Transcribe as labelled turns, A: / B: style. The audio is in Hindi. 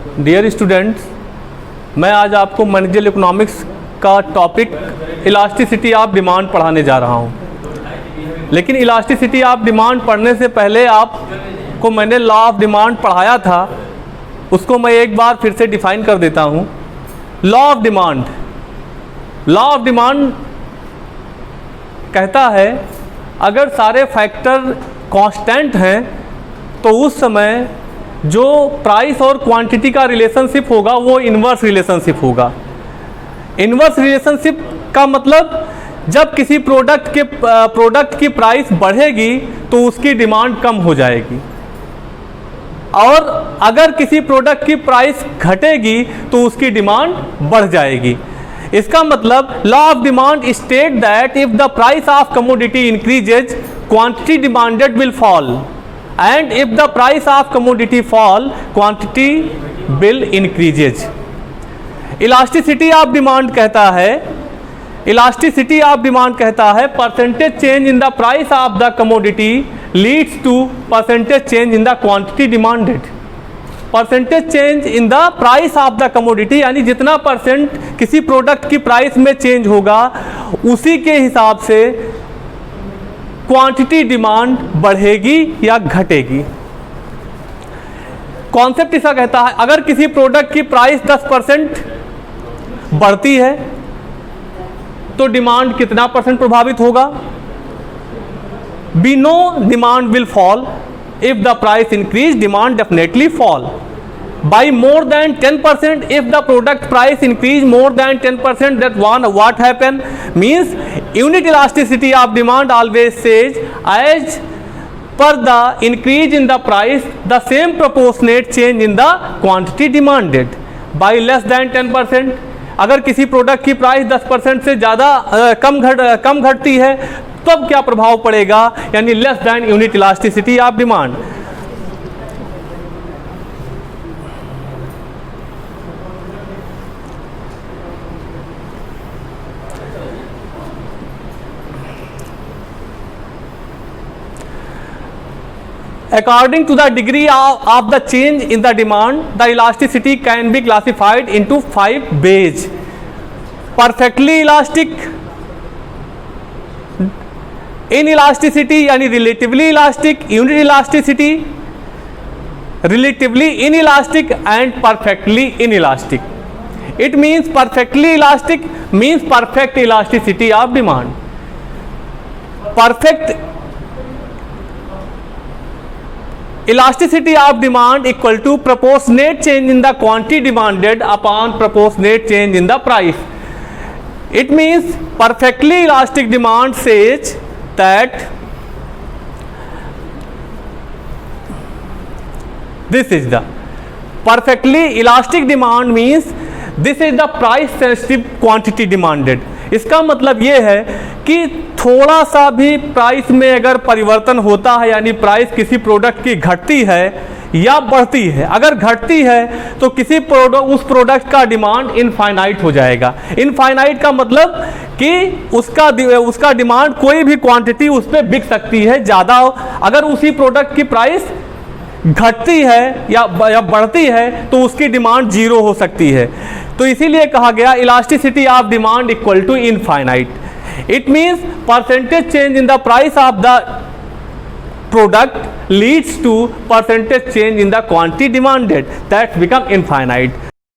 A: डियर स्टूडेंट्स, मैं आज आपको मैनेजरियल इकोनॉमिक्स का टॉपिक इलास्टिसिटी ऑफ डिमांड पढ़ाने जा रहा हूँ। लेकिन इलास्टिसिटी ऑफ डिमांड पढ़ने से पहले आपको मैंने लॉ ऑफ डिमांड पढ़ाया था, उसको मैं एक बार फिर से डिफाइन कर देता हूँ। लॉ ऑफ डिमांड कहता है अगर सारे फैक्टर कांस्टेंट हैं तो उस समय जो प्राइस और क्वांटिटी का रिलेशनशिप होगा वो इन्वर्स रिलेशनशिप होगा। इन्वर्स रिलेशनशिप का मतलब जब किसी प्रोडक्ट की प्राइस बढ़ेगी तो उसकी डिमांड कम हो जाएगी, और अगर किसी प्रोडक्ट की प्राइस घटेगी तो उसकी डिमांड बढ़ जाएगी। इसका मतलब law of demand state that if the price of commodity increases quantity demanded will fall, and if the price of commodity fall quantity will increases। Elasticity of demand कहता है percentage change in the price of the commodity leads to percentage change in the quantity demanded. Percentage change in the price of the commodity यानी जितना परसेंट किसी प्रोडक्ट की प्राइस में चेंज होगा उसी के हिसाब से क्वांटिटी डिमांड बढ़ेगी या घटेगी। कॉन्सेप्ट इसका कहता है अगर किसी प्रोडक्ट की प्राइस 10% बढ़ती है तो डिमांड कितना परसेंट प्रभावित होगा? We know demand will fall, if the price increase demand definitely fall by more than 10%। if the product price increase more than 10%, that what happen means unit elasticity of demand always says as per the increase in the price the same proportionate change in the quantity demanded by less than 10%। अगर किसी प्रोडक्ट की प्राइस 10% से ज़्यादा कम घटती है तब क्या प्रभाव पड़ेगा, यानी less than unit elasticity of demand. According to the degree of the change in the demand, the elasticity can be classified into 5 ways: perfectly elastic, inelasticity यानी relatively elastic, unit elasticity, relatively inelastic and perfectly inelastic। It means perfectly elastic means perfect elasticity of demand। Perfect elasticity of demand equal to proportionate change in the quantity demanded upon proportionate change in the price। It means perfectly elastic demand says that this is the perfectly elastic demand means this is the price sensitive quantity demanded। इसका मतलब ये है कि थोड़ा सा भी प्राइस में अगर परिवर्तन होता है यानी प्राइस किसी प्रोडक्ट की घटती है या बढ़ती है, अगर घटती है तो उस प्रोडक्ट का डिमांड इनफाइनाइट हो जाएगा। इनफाइनाइट का मतलब कि उसका डिमांड कोई भी क्वांटिटी उस पर बिक सकती है ज़्यादा। अगर उसी प्रोडक्ट की प्राइस घटती है या बढ़ती है तो उसकी डिमांड जीरो हो सकती है। तो इसीलिए कहा गया elasticity of demand equal to infinite. It means percentage change in the price of the product leads to percentage change in the quantity demanded, that become infinite.